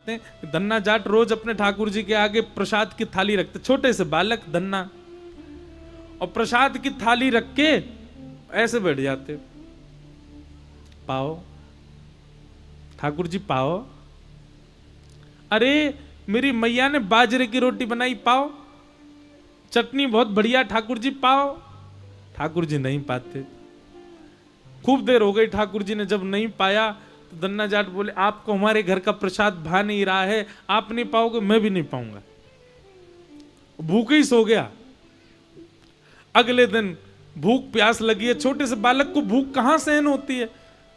धन्ना जाट रोज अपने ठाकुर जी के आगे प्रसाद की थाली रखते, छोटे से बालक धन्ना, और प्रसाद की थाली रख के ऐसे बैठ जाते, पाओ ठाकुर जी पाओ, अरे मेरी मैया ने बाजरे की रोटी बनाई पाओ, चटनी बहुत बढ़िया ठाकुर जी पाओ। ठाकुर जी नहीं पाते, खूब देर हो गई, ठाकुर जी ने जब नहीं पाया तो धन्ना जाट बोले आपको हमारे घर का प्रसाद भा नहीं रहा है, आप नहीं पाओगे मैं भी नहीं पाऊंगा। भूखे ही सो गया। अगले दिन भूख प्यास लगी है, छोटे से बालक को भूख कहां सहन होती है।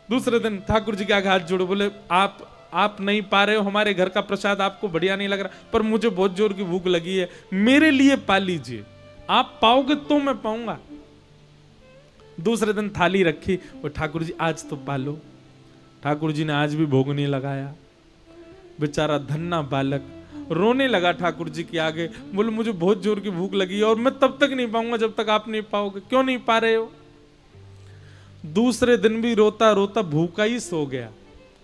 दूसरे दिन ठाकुर जी के आगे हाथ जोड़े बोले आप नहीं पा रहे हो, हमारे घर का प्रसाद आपको बढ़िया नहीं लग रहा, पर मुझे बहुत जोर की भूख लगी है, मेरे लिए पा लीजिए, आप पाओगे तो मैं पाऊंगा। दूसरे दिन थाली रखी और ठाकुर जी आज तो पालो। ठाकुर जी ने आज भी भोग नहीं लगाया। बेचारा धन्ना बालक रोने लगा ठाकुर जी के आगे, बोले मुझे बहुत जोर की भूख लगी है और मैं तब तक नहीं पाऊंगा जब तक आप नहीं पाओगे। क्यों नहीं पा रहे हो? दूसरे दिन भी रोता रोता भूखा ही सो गया।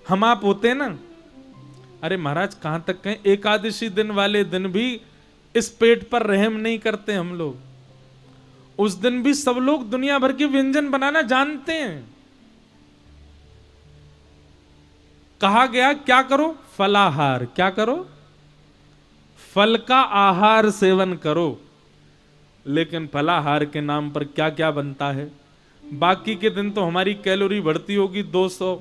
हम आप होते ना, अरे महाराज कहां तक कहें, एकादशी दिन वाले दिन भी इस पेट पर रहम नहीं करते हम लोग। उस दिन भी सब लोग दुनिया भर के व्यंजन बनाना जानते हैं। कहा गया क्या करो? फलाहार। क्या करो? फल का आहार सेवन करो। लेकिन फलाहार के नाम पर क्या क्या बनता है। बाकी के दिन तो हमारी कैलोरी बढ़ती होगी 200,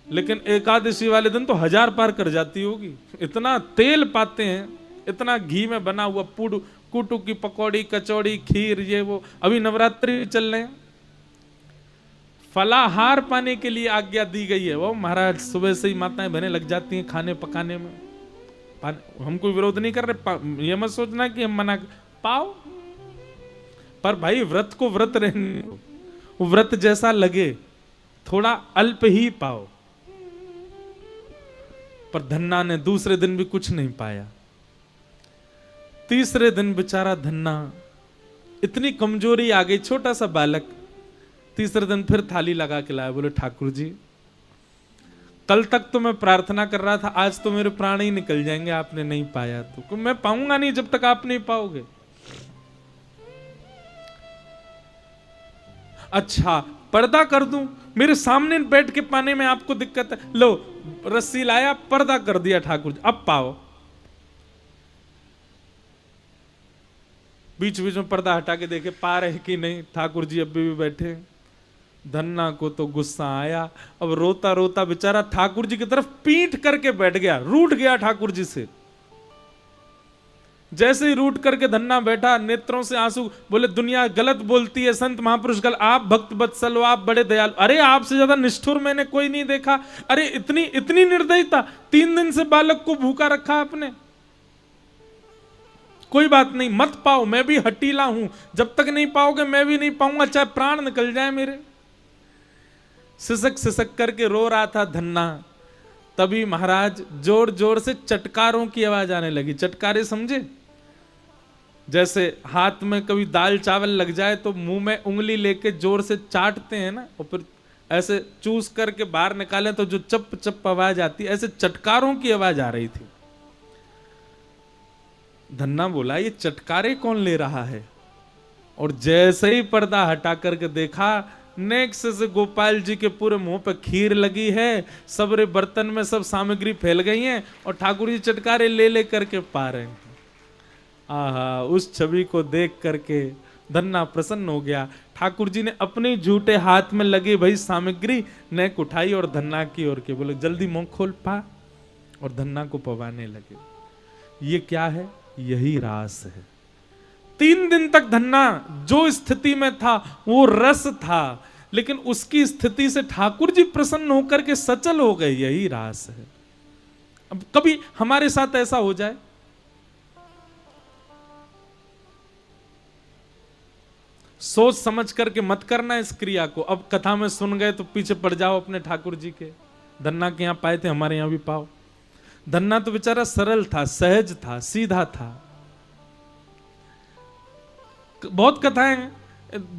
लेकिन एकादशी वाले दिन तो 1000 पार कर जाती होगी। इतना तेल पाते हैं, इतना घी में बना हुआ कुटू की पकौड़ी, कचौड़ी, खीर, ये वो। अभी नवरात्रि चल रहे हैं, फलाहार पाने के लिए आज्ञा दी गई है। वो महाराज सुबह से ही माताएं बहनें लग जाती हैं खाने पकाने में। हम कोई विरोध नहीं कर रहे, ये मत सोचना कि हम मना पाओ, पर भाई व्रत को व्रत रहने, व्रत जैसा लगे, थोड़ा अल्प ही पाओ। पर धन्ना ने दूसरे दिन भी कुछ नहीं पाया। तीसरे दिन बेचारा धन्ना, इतनी कमजोरी आ गई, छोटा सा बालक। तीसरे दिन फिर थाली लगा के लाया, बोले ठाकुर जी कल तक तो मैं प्रार्थना कर रहा था, आज तो मेरे प्राण ही निकल जाएंगे, आपने नहीं पाया तो मैं पाऊंगा नहीं जब तक आप नहीं पाओगे। अच्छा पर्दा कर दूं, मेरे सामने बैठ के पाने में आपको दिक्कत है, लो रस्सी लाया, पर्दा कर दिया ठाकुर जी, अब पाओ। बीच बीच में पर्दा हटा के देखे पा रहे कि नहीं, ठाकुर जी अभी भी बैठे। धन्ना को तो गुस्सा आया, अब रोता रोता बेचारा ठाकुर जी की तरफ पीठ करके बैठ गया, रूठ गया ठाकुर जी से। जैसे ही रूठ करके धन्ना बैठा, नेत्रों से आंसू, बोले दुनिया गलत बोलती है, संत महापुरुष गलत, आप भक्त वत्सल हो, आप बड़े दयालु, अरे आपसे ज्यादा निष्ठुर मैंने कोई नहीं देखा। अरे इतनी इतनी निर्दयता, 3 दिन से बालक को भूखा रखा आपने। कोई बात नहीं, मत पाओ, मैं भी हटीला हूं, जब तक नहीं पाओगे मैं भी नहीं पाऊंगा, चाहे प्राण निकल जाए मेरे। सिसक सिसक करके रो रहा था धन्ना। तभी महाराज जोर जोर से चटकारों की आवाज आने लगी। चटकारे समझे? जैसे हाथ में कभी दाल चावल लग जाए तो मुंह में उंगली लेके जोर से चाटते हैं ना, और फिर ऐसे चूस करके बाहर निकालें तो जो चप चप आवाज आती है, ऐसे चटकारों की आवाज आ रही थी। धन्ना बोला ये चटकारे कौन ले रहा है? और जैसे ही पर्दा हटा करके देखा, नेक्स्ट से गोपाल जी के पूरे मुंह पे खीर लगी है, सबरे बर्तन में सब सामग्री फैल गई है और ठाकुर जी चटकारे ले ले करके पा रहे हैं। आहा, उस छवि को देख करके धन्ना प्रसन्न हो गया। ठाकुर जी ने अपने झूठे हाथ में लगी भाई सामग्री नेक उठाई और धन्ना की ओर के बोले जल्दी मुंह खोल पा, और धन्ना को पवाने लगे। ये क्या है? यही रास है। 3 दिन तक धन्ना जो स्थिति में था वो रस था, लेकिन उसकी स्थिति से ठाकुर जी प्रसन्न होकर के सचल हो गए, यही रास है। अब कभी हमारे साथ ऐसा हो जाए, सोच समझ करके मत करना इस क्रिया को। अब कथा में सुन गए तो पीछे पड़ जाओ अपने ठाकुर जी के। धन्ना के यहां पाए थे, हमारे यहां भी पाओ। धन्ना तो बेचारा सरल था, सहज था, सीधा था। बहुत कथाएं हैं।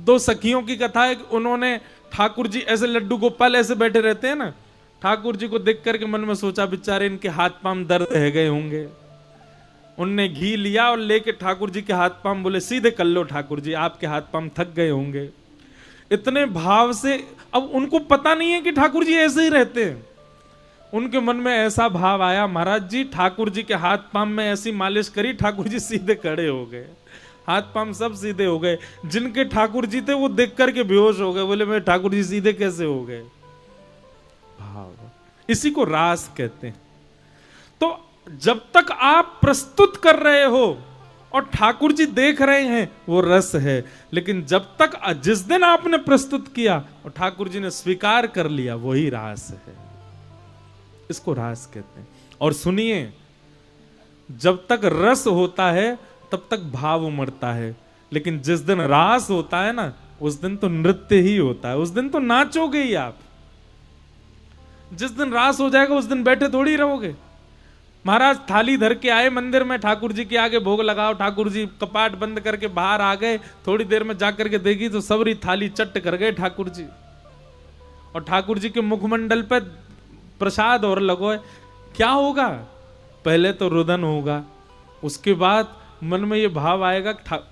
2 सखियों की कथा है कि उन्होंने ठाकुर जी ऐसे लड्डू गोपाल ऐसे बैठे रहते हैं ना, ठाकुर जी को देख करके मन में सोचा बेचारे इनके हाथ पांव दर्द रह गए होंगे। उनने घी लिया और लेके ठाकुर जी के हाथ पांव बोले सीधे कर लो ठाकुर जी, आपके हाथ पांव थक गए होंगे। इतने भाव से, अब उनको पता नहीं है कि ठाकुर जी ऐसे ही रहते हैं। उनके मन में ऐसा भाव आया, महाराज जी ठाकुर जी के हाथ पांव में ऐसी मालिश करी, ठाकुर जी सीधे खड़े हो गए, हाथ पांव सब सीधे हो गए। जिनके ठाकुर जी थे वो देख करके बेहोश हो गए, बोले मेरे ठाकुर जी सीधे कैसे हो गए। भाव, इसी को रास कहते हैं। तो जब तक आप प्रस्तुत कर रहे हो और ठाकुर जी देख रहे हैं वो रस है, लेकिन जब तक, जिस दिन आपने प्रस्तुत किया और ठाकुर जी ने स्वीकार कर लिया, वही रास है। इसको रास कहते हैं। और सुनिए, जब तक रस होता है तब तक भाव उमड़ता है, लेकिन जिस दिन रास होता है ना, उस दिन तो नृत्य ही होता है, उस दिन तो नाचोगे ही आप। जिस दिन रास हो जाएगा उस दिन बैठे थोड़ी रहोगे। महाराज थाली धर के आए मंदिर में, ठाकुर जी के आगे भोग लगाओ, ठाकुर जी कपाट बंद करके बाहर आ गए, थोड़ी देर में जाकर के देखी तो सबरी थाली चट्ट कर गए ठाकुर जी। और ठाकुर जी के मुखमंडल पे प्रसाद और लगो, क्या होगा? पहले तो रुदन होगा, उसके बाद मन में ये भाव आएगा,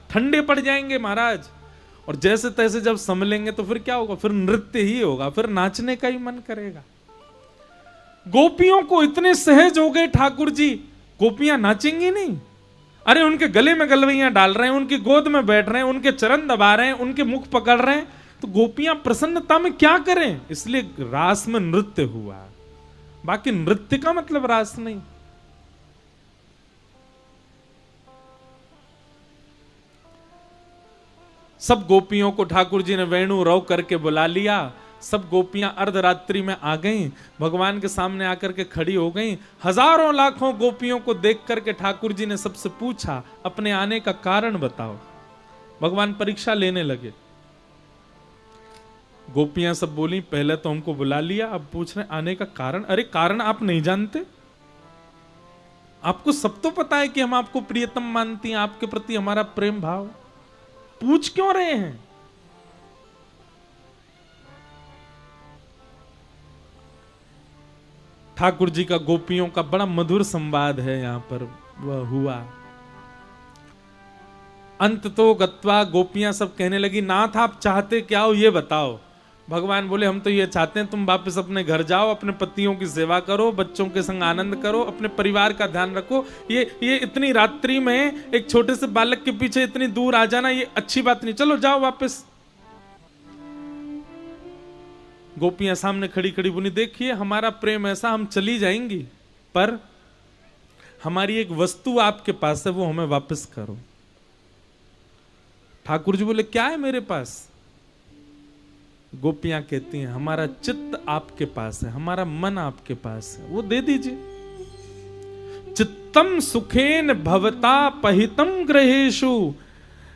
ठंडे पड़ जाएंगे महाराज, और जैसे तैसे जब संभलेंगे तो फिर क्या होगा? फिर नृत्य ही होगा, फिर नाचने का ही मन करेगा। गोपियों को इतने सहज हो गए ठाकुर जी, गोपियां नाचेंगी नहीं? अरे उनके गले में गलवैयां डाल रहे हैं, उनकी गोद में बैठ रहे हैं, उनके चरण दबा रहे हैं, उनके मुख पकड़ रहे हैं, तो गोपियां प्रसन्नता में क्या करें? इसलिए रास में नृत्य हुआ, बाकी नृत्य का मतलब रास नहीं। सब गोपियों को ठाकुर जी ने वेणु रव करके बुला लिया। सब गोपियां अर्धरात्रि में आ गईं, भगवान के सामने आकर के खड़ी हो गईं। हजारों लाखों गोपियों को देख करके ठाकुर जी ने सबसे पूछा, अपने आने का कारण बताओ। भगवान परीक्षा लेने लगे। गोपियां सब बोली, पहले तो हमको बुला लिया, अब पूछ रहे आने का कारण। अरे कारण आप नहीं जानते? आपको सब तो पता है कि हम आपको प्रियतम मानती हैं, आपके प्रति हमारा प्रेम भाव, पूछ क्यों रहे हैं? ठाकुर जी का गोपियों का बड़ा मधुर संवाद है यहां पर, वह हुआ। अंत तो गत्वा गोपियां सब कहने लगी, नाथ आप चाहते क्या हो ये बताओ। भगवान बोले, हम तो ये चाहते हैं तुम वापस अपने घर जाओ, अपने पतियों की सेवा करो, बच्चों के संग आनंद करो, अपने परिवार का ध्यान रखो। ये इतनी रात्रि में एक छोटे से बालक के पीछे इतनी दूर आ जाना, ये अच्छी बात नहीं, चलो जाओ वापस। गोपियां सामने खड़ी खड़ी बोली, देखिए हमारा प्रेम ऐसा, हम चली जाएंगी, पर हमारी एक वस्तु आपके पास है, वो हमें वापस करो। ठाकुर जी बोले, क्या है मेरे पास? गोपियां कहती हैं, हमारा चित्त आपके पास है, हमारा मन आपके पास है, वो दे दीजिए। चित्तम सुखेन भवता पहितम ग्रहेषु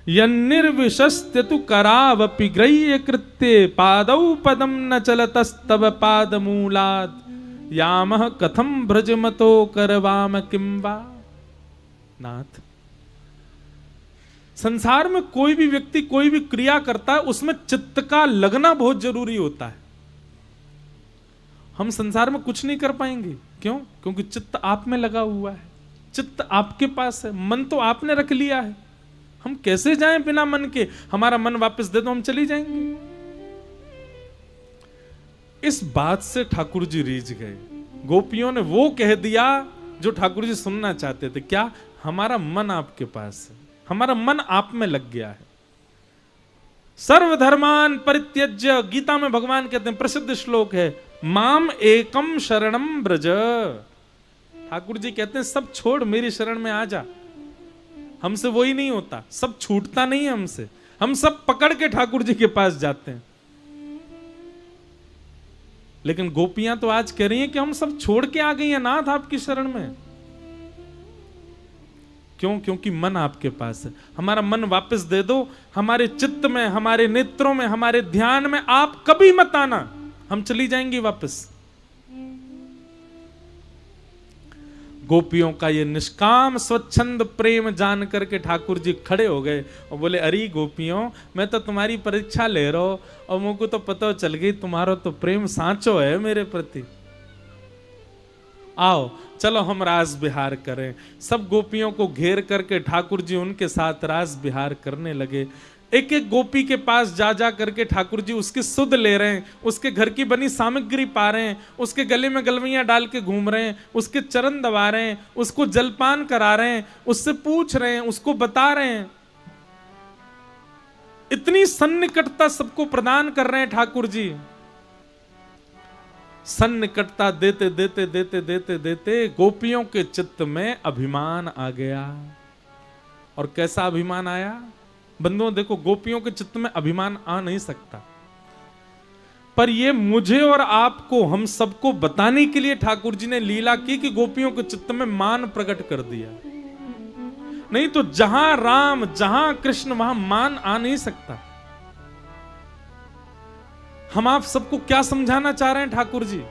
यन्निर्विशस्त्यतु करावपि ग्रह्य कृत्ये पादौ पदम न चलतस्तव पादमूलात् यामः कथम भ्रजमतो करवाम किं वा। नाथ, संसार में कोई भी व्यक्ति कोई भी क्रिया करता है, उसमें चित्त का लगना बहुत जरूरी होता है। हम संसार में कुछ नहीं कर पाएंगे, क्यों? क्योंकि चित्त आप में लगा हुआ है, चित्त आपके पास है, मन तो आपने रख लिया है। हम कैसे जाएं बिना मन के? हमारा मन वापस दे दो, हम चली जाएंगे। इस बात से ठाकुर जी रीझ गए। गोपियों ने वो कह दिया जो ठाकुर जी सुनना चाहते थे। क्या? हमारा मन आपके पास है, हमारा मन आप में लग गया है। सर्वधर्मान परित्यज्य, गीता में भगवान कहते हैं, प्रसिद्ध श्लोक है, माम एकम शरणम ब्रज। ठाकुर जी कहते हैं, सब छोड़ मेरी शरण में आ जा। हमसे वही नहीं होता, सब छूटता नहीं है हमसे, हम सब पकड़ के ठाकुर जी के पास जाते हैं। लेकिन गोपियां तो आज कह रही हैं कि हम सब छोड़ के आ गई हैं नाथ आपकी शरण में। क्यों? क्योंकि मन आपके पास है। हमारा मन वापस दे दो, हमारे चित्त में, हमारे नेत्रों में, हमारे ध्यान में आप कभी मत आना, हम चली जाएंगी वापस। गोपियों का ये निष्काम स्वच्छंद प्रेम जान करके ठाकुर जी खड़े हो गए और बोले, अरे गोपियों, मैं तो तुम्हारी परीक्षा ले रहा हूं और मुझको तो पता चल गई तुम्हारा तो प्रेम सांचो है मेरे प्रति। आओ चलो हम रास विहार करें। सब गोपियों को घेर करके ठाकुर जी उनके साथ रास विहार करने लगे। एक एक गोपी के पास जा जा करके ठाकुर जी उसकी सुध ले रहे हैं, उसके घर की बनी सामग्री पा रहे हैं, उसके गले में गलवियां डाल के घूम रहे हैं, उसके चरण दबा रहे हैं, उसको जलपान करा रहे हैं, उससे पूछ रहे हैं, उसको बता रहे हैं। इतनी सन्निकटता सबको प्रदान कर रहे हैं ठाकुर जी। सन्निकटता देते देते देते देते देते गोपियों के चित्त में अभिमान आ गया। और कैसा अभिमान आया बंधुओं? देखो, गोपियों के चित्त में अभिमान आ नहीं सकता, पर ये मुझे और आपको, हम सबको बताने के लिए ठाकुर जी ने लीला की कि गोपियों के चित्त में मान प्रकट कर दिया। नहीं तो जहां राम जहां कृष्ण वहां मान आ नहीं सकता। हम आप सबको क्या समझाना चाह रहे हैं ठाकुर जी?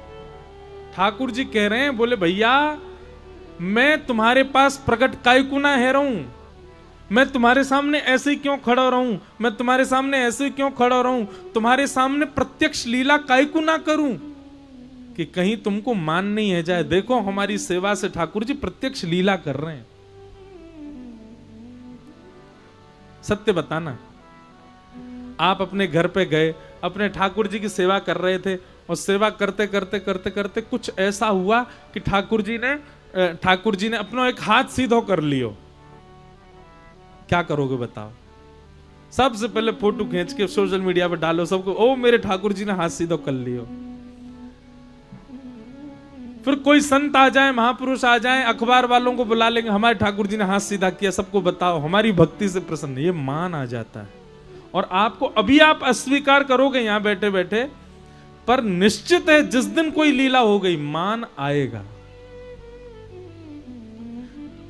ठाकुर जी कह रहे हैं, बोले भैया मैं तुम्हारे पास प्रकट कायकु ना है रहूं, मैं तुम्हारे सामने ऐसे ही क्यों खड़ा रहूं, मैं तुम्हारे सामने ऐसे ही क्यों खड़ा रहूं, तुम्हारे सामने प्रत्यक्ष लीला कायकु ना करूं कि कहीं तुमको मान नहीं है जाए। देखो हमारी सेवा से ठाकुर जी प्रत्यक्ष लीला कर रहे हैं। सत्य बताना, आप अपने घर पे गए, अपने ठाकुर जी की सेवा कर रहे थे, और सेवा करते करते करते करते कुछ ऐसा हुआ कि ठाकुर जी ने अपना एक हाथ सीधा कर लियो। क्या करोगे बताओ? सबसे पहले फोटो खींच के सोशल मीडिया पे डालो सबको, ओ मेरे ठाकुर जी ने हाथ सीधा कर लियो। फिर कोई संत आ जाए, महापुरुष आ जाए, अखबार वालों को बुला लेंगे, हमारे ठाकुर जी ने हाथ सीधा किया, सबको बताओ, हमारी भक्ति से प्रसन्न। ये मान आ जाता है। और आपको अभी आप अस्वीकार करोगे यहां बैठे बैठे, पर निश्चित है जिस दिन कोई लीला हो गई मान आएगा।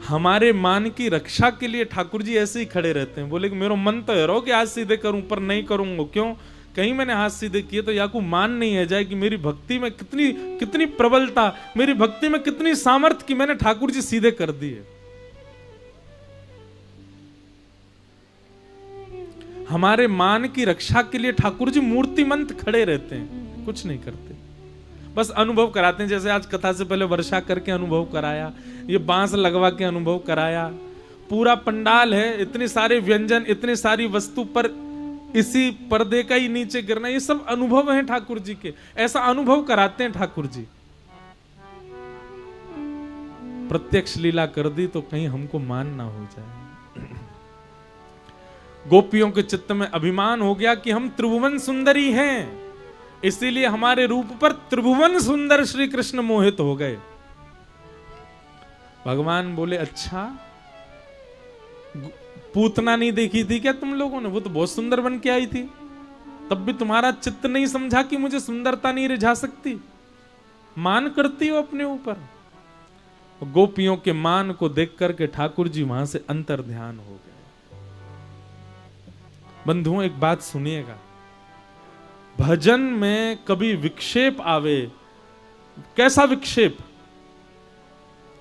हमारे मान की रक्षा के लिए ठाकुर जी ऐसे ही खड़े रहते हैं। बोले कि मेरा मन तो है रो कि हाथ सीधे करूं, पर नहीं करूंगा। क्यों? कहीं मैंने हाथ सीधे किए तो याकू मान नहीं है जाए कि मेरी भक्ति में कितनी कितनी प्रबलता, मेरी भक्ति में कितनी सामर्थ्य कि मैंने ठाकुर जी सीधे कर दिए। हमारे मान की रक्षा के लिए ठाकुर जी मूर्तिमंत खड़े रहते हैं, कुछ नहीं करते, बस अनुभव कराते हैं। जैसे आज कथा से पहले वर्षा करके अनुभव कराया, ये बांस लगवा के अनुभव कराया, पूरा पंडाल है, इतने सारे व्यंजन, इतनी सारी वस्तु पर इसी पर्दे का ही नीचे गिरना, ये सब अनुभव हैं ठाकुर जी के। ऐसा अनुभव कराते हैं ठाकुर जी। प्रत्यक्ष लीला कर दी तो कहीं हमको मान ना हो जाए। गोपियों के चित्त में अभिमान हो गया कि हम त्रिभुवन सुंदरी हैं, इसीलिए हमारे रूप पर त्रिभुवन सुंदर श्री कृष्ण मोहित हो गए। भगवान बोले अच्छा, पूतना नहीं देखी थी क्या तुम लोगों ने? वो तो बहुत सुंदर बन के आई थी, तब भी तुम्हारा चित्त नहीं समझा कि मुझे सुंदरता नहीं रिझा सकती? मान करती हो अपने ऊपर। गोपियों के मान को देख करके ठाकुर जी वहां से अंतर ध्यान हो गए। बंधुओं एक बात सुनिएगा, भजन में कभी विक्षेप आवे, कैसा विक्षेप?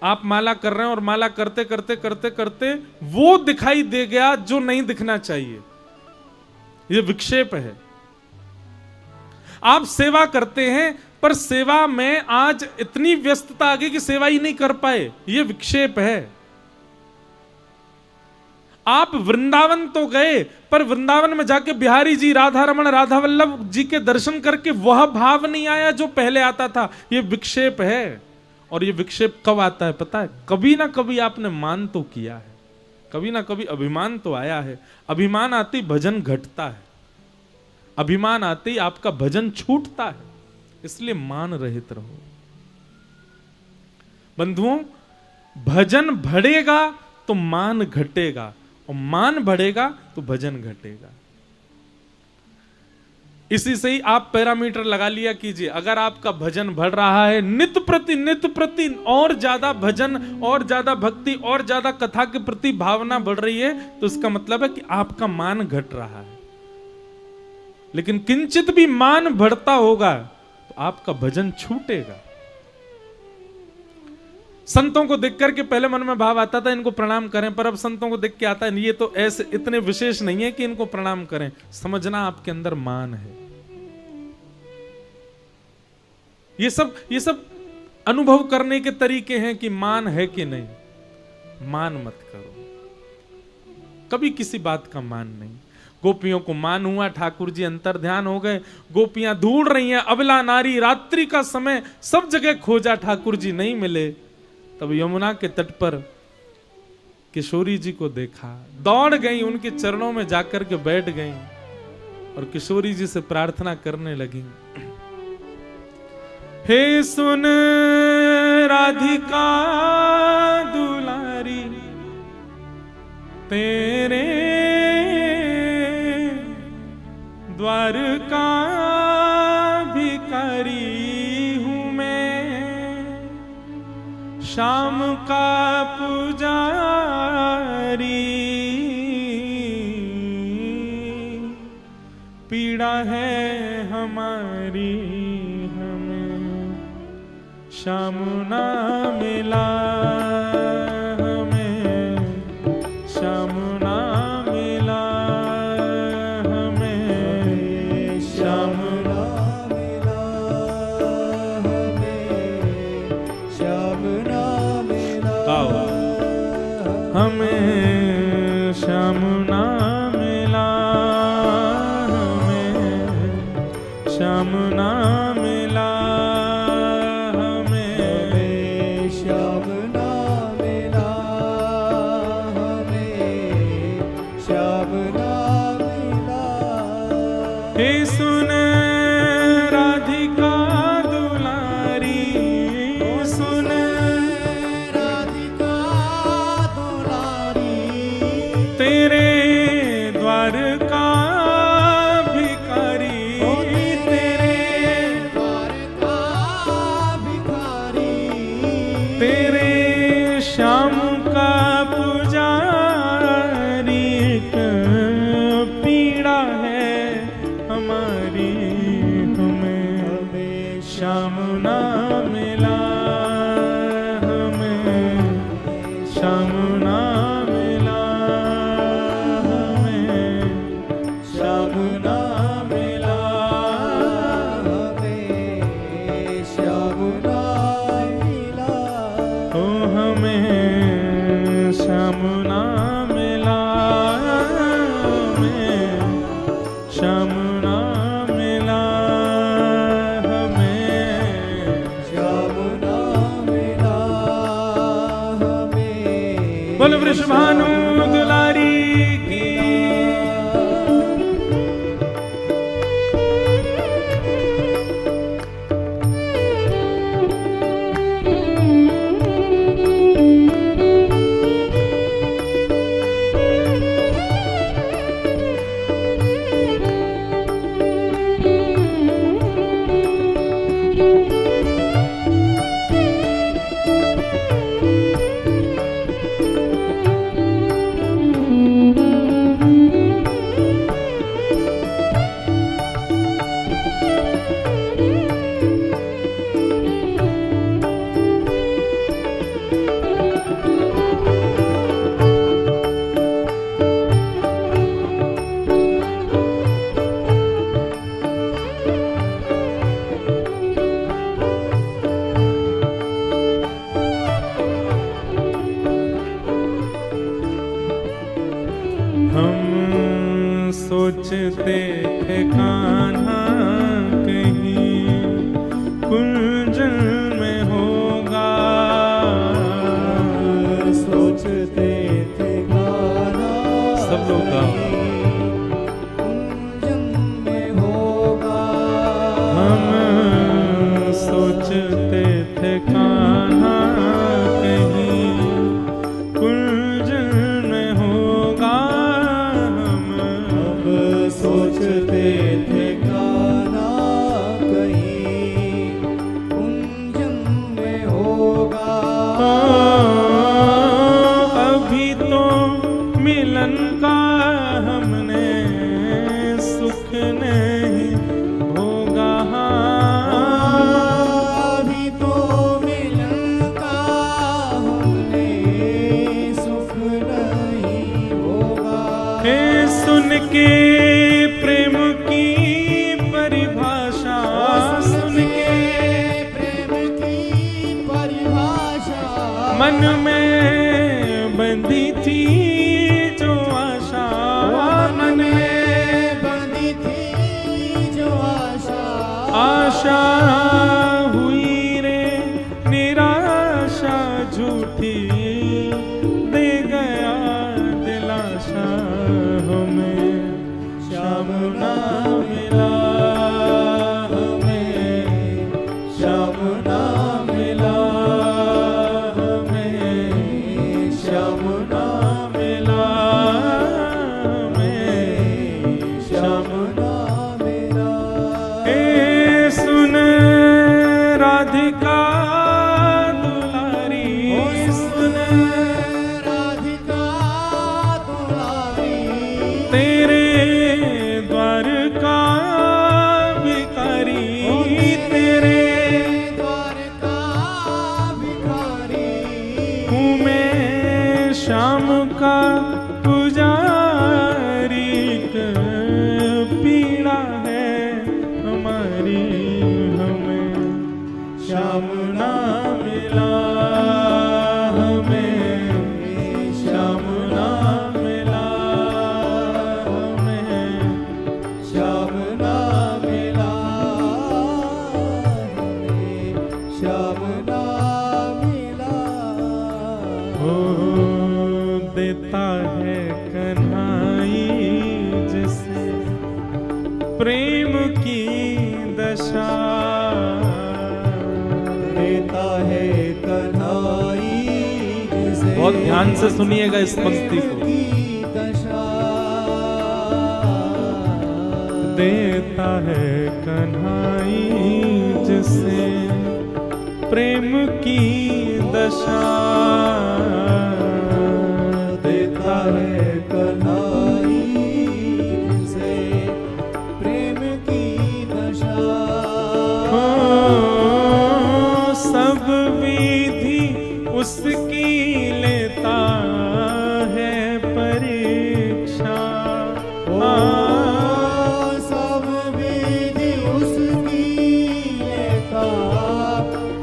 आप माला कर रहे हैं और माला करते करते करते करते वो दिखाई दे गया जो नहीं दिखना चाहिए, ये विक्षेप है। आप सेवा करते हैं पर सेवा में आज इतनी व्यस्तता आ गई कि सेवा ही नहीं कर पाए, ये विक्षेप है। आप वृंदावन तो गए पर वृंदावन में जाके बिहारी जी, राधा रमण, राधा वल्लभ जी के दर्शन करके वह भाव नहीं आया जो पहले आता था, ये विक्षेप है। और ये विक्षेप कब आता है पता है? कभी ना कभी आपने मान तो किया है, कभी ना कभी अभिमान तो आया है। अभिमान आते ही भजन घटता है, अभिमान आते ही आपका भजन छूटता है, इसलिए मान रहित रहो। बंधुओं, भजन बढ़ेगा तो मान घटेगा, और मान बढ़ेगा तो भजन घटेगा। इसी से ही आप पैरामीटर लगा लिया कीजिए। अगर आपका भजन बढ़ रहा है, नित्य प्रति और ज्यादा भजन, और ज्यादा भक्ति, और ज्यादा कथा के प्रति भावना बढ़ रही है, तो इसका मतलब है कि आपका मान घट रहा है। लेकिन किंचित भी मान बढ़ता होगा तो आपका भजन छूटेगा। संतों को देख करके पहले मन में भाव आता था इनको प्रणाम करें, पर अब संतों को देख के आता है ये तो ऐसे इतने विशेष नहीं है कि इनको प्रणाम करें। समझना आपके अंदर मान है। ये सब अनुभव करने के तरीके हैं कि मान है कि नहीं, मान मत करो, कभी किसी बात का मान नहीं। गोपियों को मान हुआ, ठाकुर जी अंतर ध्यान हो गए, गोपियां ढूंढ रही हैं, अबला नारी, रात्रि का समय, सब जगह खोजा, ठाकुर जी नहीं मिले। तब यमुना के तट पर किशोरी जी को देखा, दौड़ गई, उनके चरणों में जाकर के बैठ गई और किशोरी जी से प्रार्थना करने लगी, हे सुन राधिका दुलारी, तेरे द्वारका भिखारी हूं मैं, शाम का पुजारी, पीड़ा है हमारी हमें श्याम ना मिला, हमें श्याम ना मिला, हमें श्याम ना मिला, हमें श्याम ना मिला, हमें श्याम ना मिला, हमें श्याम ना मिला, हे सुन राधिका दुलारी, सुन राधिका दुलारी, तेरे द्वार का भिखारी, तेरे द्वार का भिखारी, तेरे श्याम का पुजारी, पीड़ा है हमारी हमें श्याम ना मिला, हमें श्याम ना मिला, हमें श्याम ना मिला, हमें श्याम ना मिला, ओ हमें श्याम ना मिला, हमें श्याम ना मिला, हमें श्याम ना मिला, हमें। बोल वृषभानु दुलारी की। सोचते थे कान्हा कहीं कुंजन में होगा, सोचते थे कान्हा सब लोग कुंजन में होगा, हम सोचते थे कान्हा कहीं कुंजन में होगा, सोचते थे कान्हा कहीं कुंजन में होगा, अभी तो मिलन का हमने सुख नहीं होगा, अभी तो मिलन का हमने सुख नहीं होगा, हे सुन के प्रेम की परिभाषा, सुन के प्रेम की मन में बंधी थी जो आशा, मन में बंधी थी जो आशा, आशा हुई रे निराशा झूठी, दे गया दिलासा हमें श्याम ना मिला, हमें श्याम ना मिला, हमें श्याम ना मिला, हमें श्याम ना मिला। ए सुन राधिका दुलारी, सुन राधिका दुलारी, तेरे द्वार का भिखारी, तेरे द्वार का भिखारी, हूँ मैं श्याम का पुजारी, पीड़ा है हमारी, हमें श्याम ना मिला, हमें श्याम ना मिला, हमें श्याम ना मिला, हमें श्याम ना मिला। हो देता है कन्हाई जिसे प्रेम की दशा, देता है कन्हाई जिसे बहुत ध्यान से सुनिएगा इस पंक्ति को। की दशा, देता है कन्हाई जिसे प्रेम की दशा, देता है कन्हाई जिसे प्रेम की दशा। हो सब विधि उसकी लेता है परीक्षा, सब विधि उसकी लेता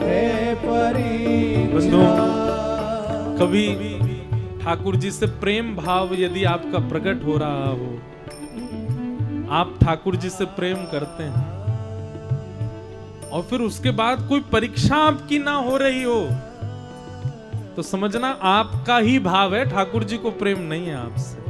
है परीक्षा। कभी ठाकुर जी से प्रेम भाव यदि आपका प्रकट हो रहा हो, आप ठाकुर जी से प्रेम करते हैं और फिर उसके बाद कोई परीक्षा आपकी ना हो रही हो, तो समझना आपका ही भाव है, ठाकुर जी को प्रेम नहीं है आपसे।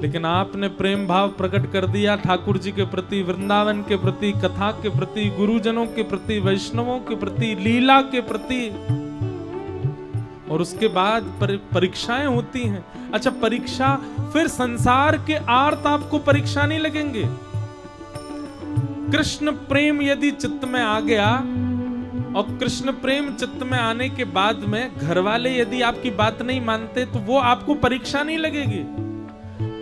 लेकिन आपने प्रेम भाव प्रकट कर दिया ठाकुर जी के प्रति, वृंदावन के प्रति, कथा के प्रति, गुरुजनों के प्रति, वैष्णवों के प्रति, लीला के प्रति, और उसके बाद परीक्षाएं होती हैं। अच्छा, परीक्षा फिर संसार के आर्त आपको परीक्षा नहीं लगेंगे। कृष्ण प्रेम यदि चित्त में आ गया और कृष्ण प्रेम चित्त में आने के बाद में घर वाले यदि आपकी बात नहीं मानते तो वो आपको परीक्षा नहीं लगेगी।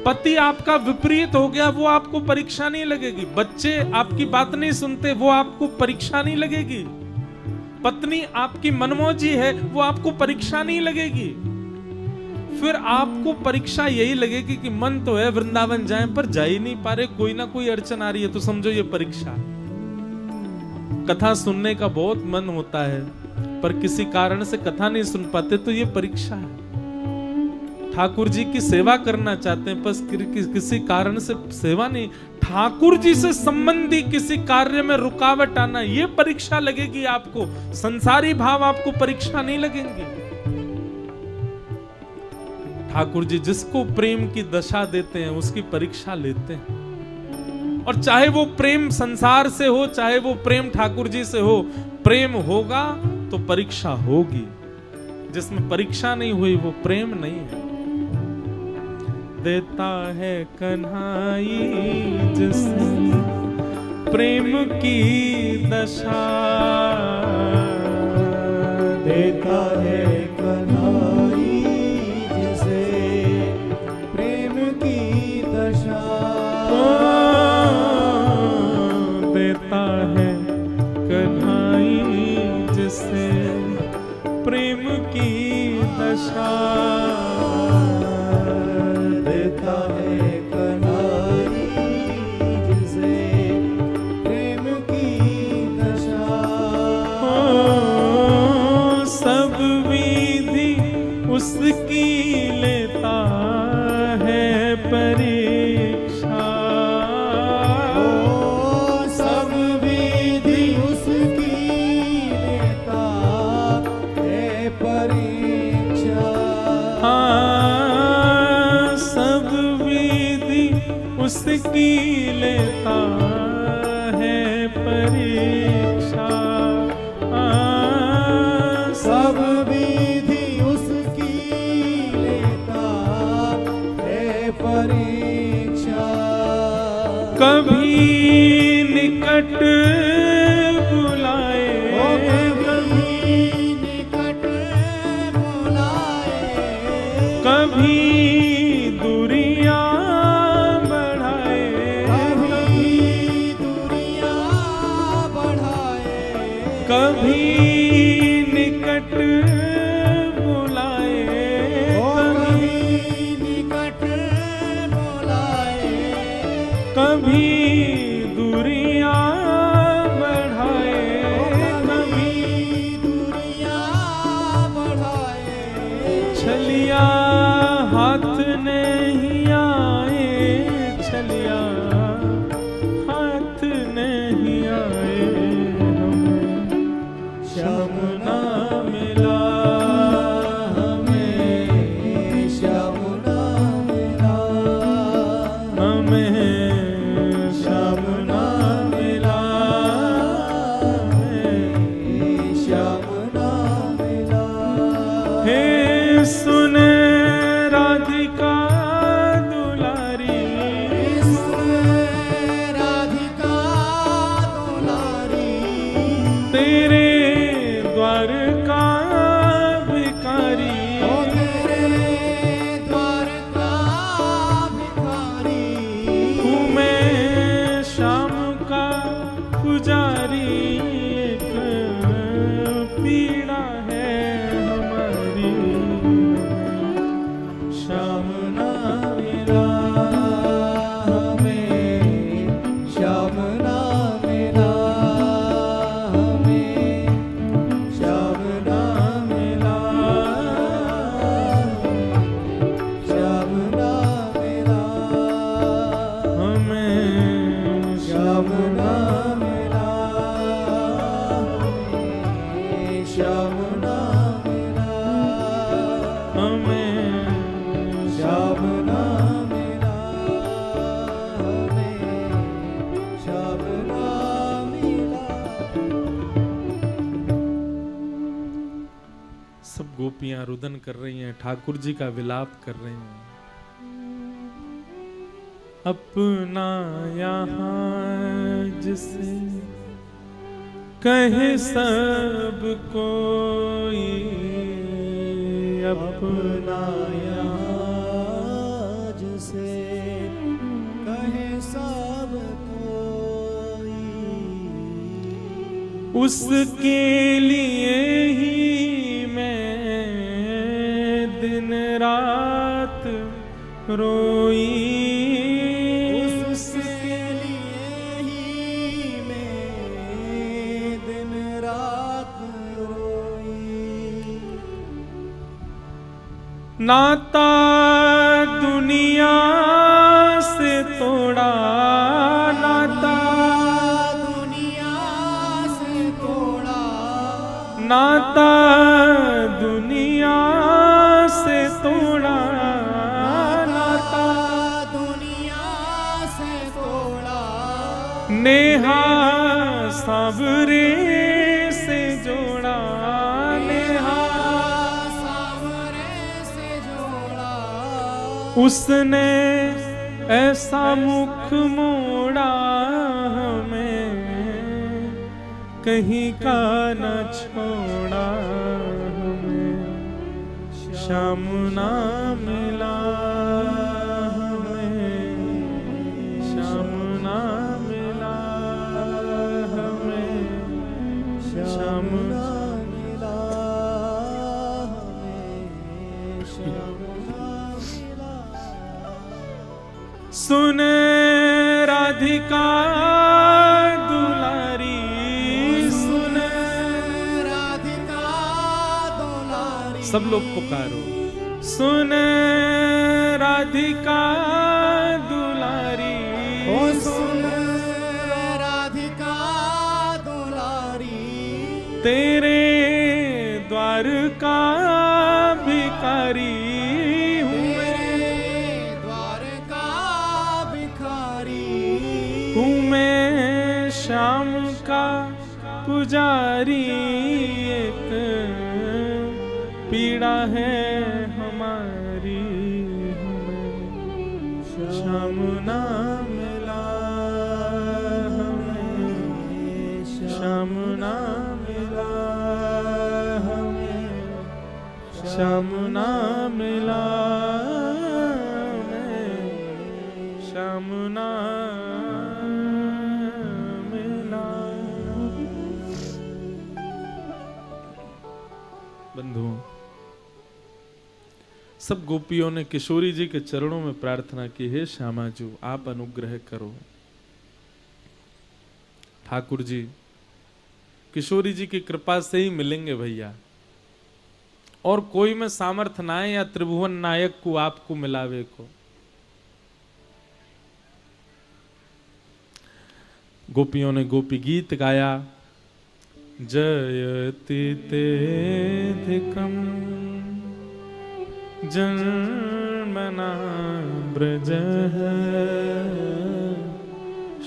पति आपका विपरीत हो गया, वो आपको परीक्षा नहीं लगेगी। बच्चे आपकी बात नहीं सुनते, वो आपको परीक्षा नहीं लगेगी। पत्नी आपकी मनमौजी है, वो आपको परीक्षा नहीं लगेगी। फिर आपको परीक्षा यही लगेगी कि मन तो है वृंदावन जाएं पर जा ही नहीं पा रहे, कोई ना कोई अड़चन आ रही है, तो समझो ये परीक्षा। कथा सुनने का बहुत मन होता है पर किसी कारण से कथा नहीं सुन पाते, तो ये परीक्षा है। ठाकुर जी की सेवा करना चाहते हैं बस किसी कारण से सेवा नहीं, ठाकुर जी से संबंधी किसी कार्य में रुकावट आना, ये परीक्षा लगेगी आपको। संसारी भाव आपको परीक्षा नहीं लगेंगे। ठाकुर जी जिसको प्रेम की दशा देते हैं उसकी परीक्षा लेते हैं, और चाहे वो प्रेम संसार से हो चाहे वो प्रेम ठाकुर जी से हो, प्रेम होगा तो परीक्षा होगी। जिसमें परीक्षा नहीं हुई वो प्रेम नहीं है। देता है कन्हाई जिसे प्रेम की दशा, देता है कन्हाई जिसे प्रेम की दशा, देता है कन्हाई जिसे प्रेम की दशा, देता है कन्हाई जिसे प्रेम की दशा, की लेता है परीक्षा। सब विधि उसकी लेता है परीक्षा। कभी निकट बुलाए, कभी निकट बुलाए, कभी दूरियां बढ़ाए, कभी दूरियां बढ़ाए, कभी निकट बुलाए, कभी निकट बुलाए, कभी दूरियां बढ़ाए, कभी दूरियां बढ़ाए। छलिया हाथ नहीं आए, छलिया हाथ नहीं आए, हमें श्याम ना मिला, हमें श्याम ना मिला, हमें श्याम ना मिला, हमें श्याम ना मिला। हे सुन राधिका दुलारी, राधिका दुलारी, तेरे द्वार का भिखारी, ओ तेरे द्वार का भिखारी। हूँ मैं श्याम का पुजारी, एक पीड़ा है हमारी, श्याम ना मिला, हमें श्याम ना मिला, हमें श्याम ना मिला, श्याम ना मिला, हमें श्याम ना मिला, हमें श्याम ना मिला, हमें श्याम ना मिला, हमें श्याम ना मिला। सब गोपियां रुदन कर रही हैं, ठाकुर जी का विलाप कर रही हैं। अपना यहाँ जिसे कहे सब कोई, अपना यहाँ जिसे कहे सब कोई, उसके लिए ही मैं दिन रात रोई, उसके लिए ही मैं दिन रात रोई। नाता दुनिया से तोड़ा, नाता दुनिया से तोड़ा, नाता दुनिया से तोड़ा, नाता दुनिया से तोड़ा, नेहा सावरे से जोड़ा, नेहा सावरे से जोड़ा। उसने ऐसा मुख मोड़ा, हमें कहीं का न छोड़ा, हमें श्याम ना मिला, हमें श्याम ना मिला, हमें श्याम ना मिला, हमें श्याम ना मिला। सुन राधिका दुलारी, सुन राधिका दुलारी। सब लोग पुकारो, सुन राधिका दुलारी, ओ सुन राधिका दुलारी, तेरे द्वार का भिखारी हूँ मैं, तेरे द्वार का भिखारी गुजारी एक पीड़ा है हमारी, हमें श्याम ना मिला, हमें श्याम ना मिला, हमें श्याम ना मिला, हमें श्याम ना मिला। बंधुओं, सब गोपियों ने किशोरी जी के चरणों में प्रार्थना की, हे श्यामा जी आप अनुग्रह करो। ठाकुर जी किशोरी जी की कृपा से ही मिलेंगे भैया, और कोई में सामर्थ ना है या त्रिभुवन नायक को आपको मिलावे को। गोपियों ने गोपी गीत गाया, जयति तेधिकम् जन्मना ब्रजः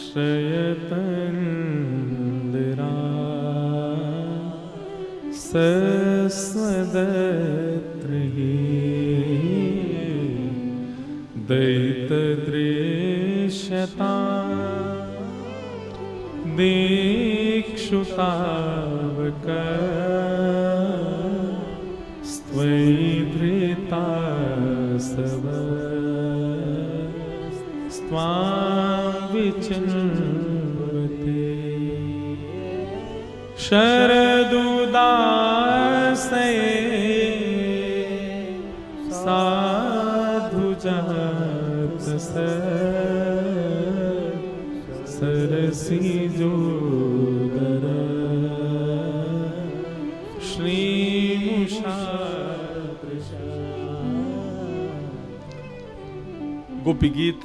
श्रयतन्दिरा सस्वदत्रिः दयितदृश्यता दीक्षुतावक स्त्वैधृता सव स्वां विचिन्वते शरदुदासे साधु जात सरसी जोदर श्रीमुषा। गोपी गीत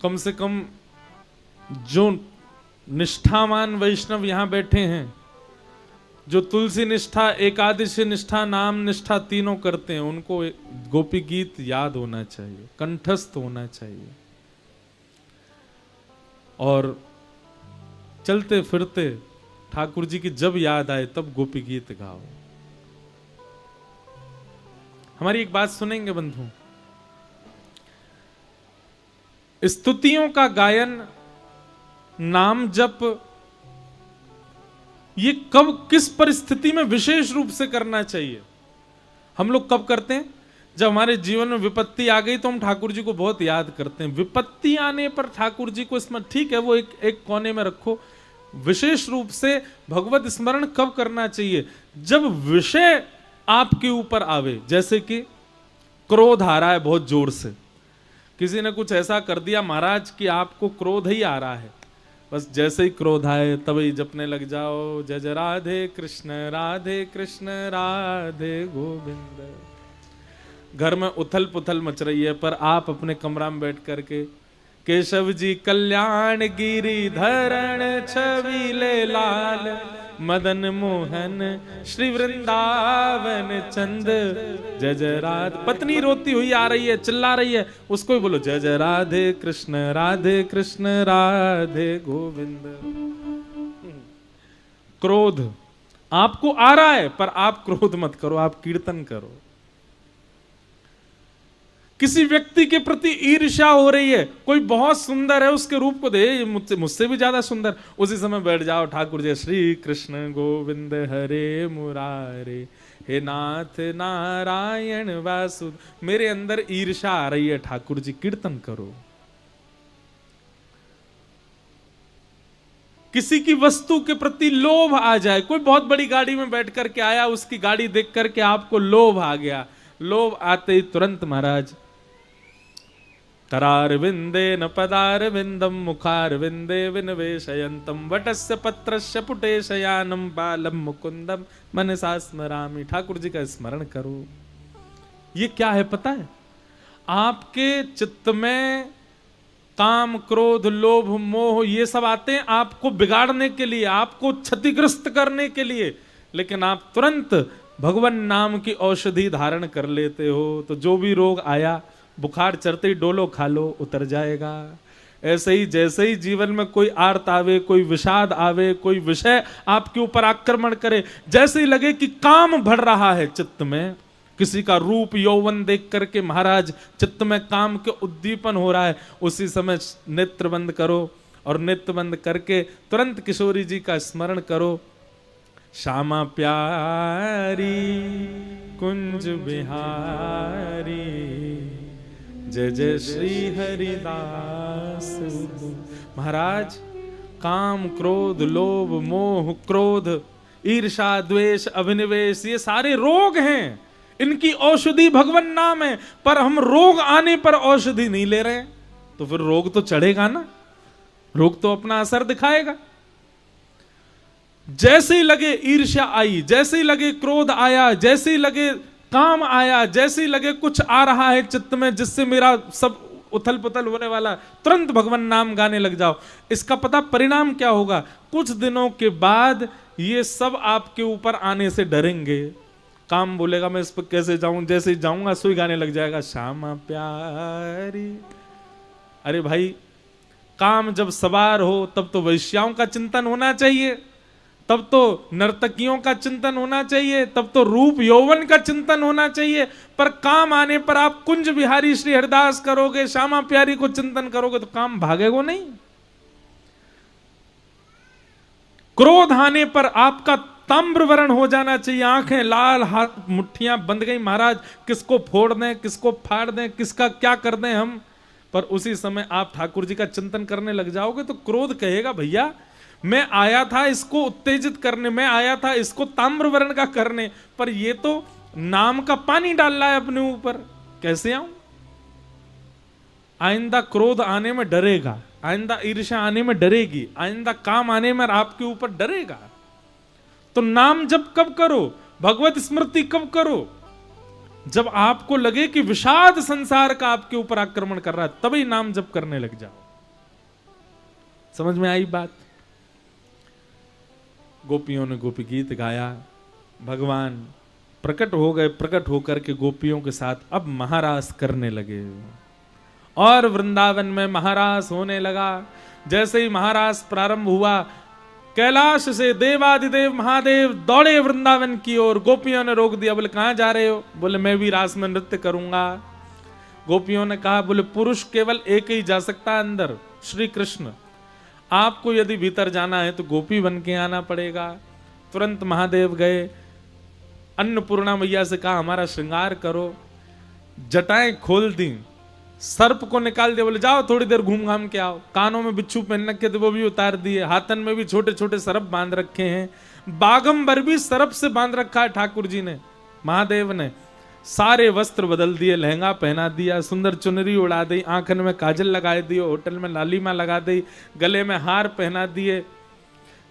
कम से कम जो निष्ठावान वैष्णव यहां बैठे हैं, जो तुलसी निष्ठा, एकादशी निष्ठा, नाम निष्ठा तीनों करते हैं, उनको गोपी गीत याद होना चाहिए, कंठस्थ होना चाहिए। और चलते फिरते ठाकुर जी की जब याद आए तब गोपी गीत गाओ। हमारी एक बात सुनेंगे बंधु, स्तुतियों का गायन, नाम जप, ये कब किस परिस्थिति में विशेष रूप से करना चाहिए? हम लोग कब करते हैं? जब हमारे जीवन में विपत्ति आ गई तो हम ठाकुर जी को बहुत याद करते हैं। विपत्ति आने पर ठाकुर जी को इसमें ठीक है, वो एक कोने में रखो। विशेष रूप से भगवत स्मरण कब करना चाहिए? जब विषय आपके ऊपर आवे, जैसे कि क्रोध आ रहा है बहुत जोर से, किसी ने कुछ ऐसा कर दिया महाराज कि आपको क्रोध ही आ रहा है, बस जैसे ही क्रोध आए तभी जपने लग जाओ, जय जय राधे कृष्ण राधे गोविंद। घर में उथल पुथल मच रही है, पर आप अपने कमरा में बैठ करके केशव जी कल्याण गिरी धरण छबीले लाल मदन मोहन श्री वृंदावन चंद जय जय राधे। पत्नी रोती हुई आ रही है, चिल्ला रही है, उसको ही बोलो जय जय राधे कृष्ण राधे गोविंद। क्रोध आपको आ रहा है, पर आप क्रोध मत करो, आप कीर्तन करो। किसी व्यक्ति के प्रति ईर्ष्या हो रही है, कोई बहुत सुंदर है, उसके रूप को दे मुझसे भी ज्यादा सुंदर, उसी समय बैठ जाओ ठाकुर जय श्री कृष्ण गोविंद हरे मुरारे हे नाथ नारायण वासुदेव। मेरे अंदर ईर्ष्या आ रही है ठाकुर जी, कीर्तन करो। किसी की वस्तु के प्रति लोभ आ जाए, कोई बहुत बड़ी गाड़ी में बैठ करके आया, उसकी गाड़ी देख करके आपको लोभ आ गया, लोभ आते ही तुरंत महाराज करार विंदे न पदार विंदम मुखार विंदे विनवेशयंतम वटस्य पत्रस्य पुटे शयानम बालम मुकुंदम मनसा स्मरामि। ठाकुर जी का स्मरण करो। ये क्या है पता है? आपके चित्त में काम क्रोध लोभ मोह ये सब आते हैं आपको बिगाड़ने के लिए, आपको क्षतिग्रस्त करने के लिए, लेकिन आप तुरंत भगवान नाम की औषधि धारण कर लेते हो, तो जो भी रोग आया, बुखार चढ़ते ही डोलो खा लो, उतर जाएगा। ऐसे ही जैसे ही जीवन में कोई आर्त आवे, कोई विषाद आवे, कोई विषय आपके ऊपर आक्रमण करे, जैसे ही लगे कि काम बढ़ रहा है चित्त में, किसी का रूप यौवन देख करके महाराज चित्त में काम के उद्दीपन हो रहा है, उसी समय नेत्र बंद करो और नेत्र बंद करके तुरंत किशोरी जी का स्मरण करो। श्यामा प्यारी कुंज बिहारी, जय जय श्री हरिदास। महाराज काम, क्रोध, लोभ, मोह, क्रोध, ईर्षा, द्वेष, अभिनिवेश, ये सारे रोग हैं। इनकी औषधि भगवान नाम है, पर हम रोग आने पर औषधि नहीं ले रहे, तो फिर रोग तो चढ़ेगा ना, रोग तो अपना असर दिखाएगा। जैसे ही लगे ईर्ष्या आई, जैसे ही लगे क्रोध आया, जैसे ही लगे काम आया, जैसे ही लगे कुछ आ रहा है चित्त में जिससे मेरा सब उथल पुथल होने वाला, तुरंत भगवान नाम गाने लग जाओ। इसका पता परिणाम क्या होगा? कुछ दिनों के बाद ये सब आपके ऊपर आने से डरेंगे। काम बोलेगा मैं इस पर कैसे जाऊं, जैसे ही जाऊंगा सुई गाने लग जाएगा, श्यामा प्यारी। अरे भाई, काम जब सवार हो तब तो वैश्याओं का चिंतन होना चाहिए, तब तो नर्तकियों का चिंतन होना चाहिए, तब तो रूप यौवन का चिंतन होना चाहिए। पर काम आने पर आप कुंज बिहारी श्री हरिदास करोगे, श्यामा प्यारी को चिंतन करोगे, तो काम भागेगा नहीं। क्रोध आने पर आपका ताम्रवर्ण हो जाना चाहिए, आंखें लाल, हाथ मुट्ठियां बंद गई, महाराज किसको फोड़ दें, किसको फाड़ दें, किसका क्या कर दें हम। पर उसी समय आप ठाकुर जी का चिंतन करने लग जाओगे तो क्रोध कहेगा भैया मैं आया था इसको उत्तेजित करने, मैं आया था इसको ताम्रवर्ण का करने, पर ये तो नाम का पानी डाल रहा है अपने ऊपर, कैसे आऊं। आइंदा क्रोध आने में डरेगा, आइंदा ईर्ष्या आने में डरेगी, आइंदा काम आने में आपके ऊपर डरेगा। तो नाम जप कब करो, भगवत स्मृति कब करो? जब आपको लगे कि विषाद संसार का आपके ऊपर आक्रमण कर रहा है, तभी नाम जप करने लग जाओ। समझ में आई बात? गोपियों ने गोपी गीत गाया, भगवान प्रकट हो गए, प्रकट होकर के गोपियों के साथ अब महारास करने लगे और वृंदावन में महारास होने लगा। जैसे ही महारास प्रारंभ हुआ, कैलाश से देवादिदेव महादेव दौड़े वृंदावन की ओर। गोपियों ने रोक दिया, बोले कहां जा रहे हो? बोले मैं भी रास में नृत्य करूंगा। गोपियों ने कहा, बोले पुरुष केवल एक ही जा सकता है अंदर, श्री कृष्ण। आपको यदि भीतर जाना है तो गोपी बन के आना पड़ेगा। तुरंत महादेव गए, अन्नपूर्णा मैया से कहा हमारा श्रृंगार करो, जटाएं खोल दी, सर्प को निकाल दिया, बोले जाओ थोड़ी देर घूम घाम के आओ। कानों में बिच्छू पहन रखे थे वो भी उतार दिए, हाथन में भी छोटे छोटे सर्प बांध रखे हैं, बागंबर भी सर्प से बांध रखा है ठाकुर जी ने, महादेव ने। सारे वस्त्र बदल दिए, लहंगा पहना दिया, सुंदर चुनरी उड़ा दी, आंखन में काजल लगा दिए, होटल में लालिमा लगा दी, गले में हार पहना दिए,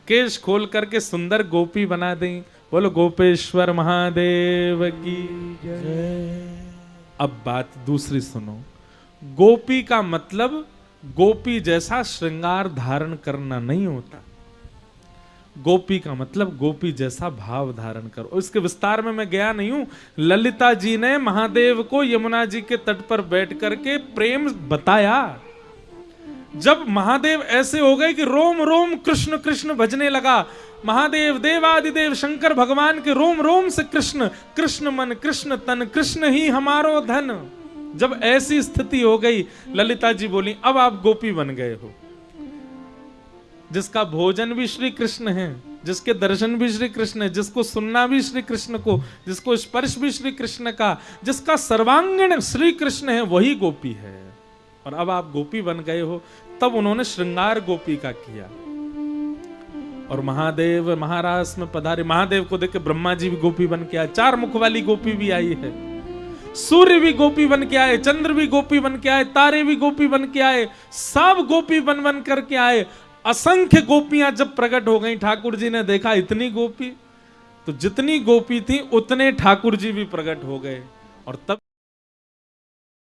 केश खोल करके सुंदर गोपी बना दी। बोलो गोपेश्वर महादेव की जय। अब बात दूसरी सुनो। गोपी का मतलब गोपी जैसा श्रृंगार धारण करना नहीं होता। गोपी का मतलब गोपी जैसा भाव धारण करो। इसके विस्तार में मैं गया नहीं हूं। ललिता जी ने महादेव को यमुना जी के तट पर बैठ करके प्रेम बताया। जब महादेव ऐसे हो गए कि रोम रोम कृष्ण कृष्ण भजने लगा, महादेव देवादिदेव शंकर भगवान के रोम रोम से कृष्ण, कृष्ण मन कृष्ण तन, कृष्ण ही हमारो धन। जब ऐसी स्थिति हो गई, ललिता जी बोली अब आप गोपी बन गए हो। जिसका भोजन भी श्री कृष्ण है, जिसके दर्शन भी श्री कृष्ण है, जिसको सुनना भी श्री कृष्ण को, जिसको स्पर्श भी श्री कृष्ण का, जिसका सर्वांगीण श्री कृष्ण है, वही गोपी है। और अब आप गोपी बन गए हो। तब उन्होंने श्रृंगार गोपी का किया और महादेव महारास में पधारे। महादेव को देख के ब्रह्मा जी भी गोपी बन के आए, 4 मुख वाली गोपी भी आई है, सूर्य भी गोपी बन के आए, चंद्र भी गोपी बन के आए, तारे भी गोपी बन के आए, सब गोपी बन बन करके आए। असंख्य गोपियां जब प्रकट हो गई, ठाकुर जी ने देखा इतनी गोपी, तो जितनी गोपी थी उतने ठाकुर जी भी प्रकट हो गए। और तब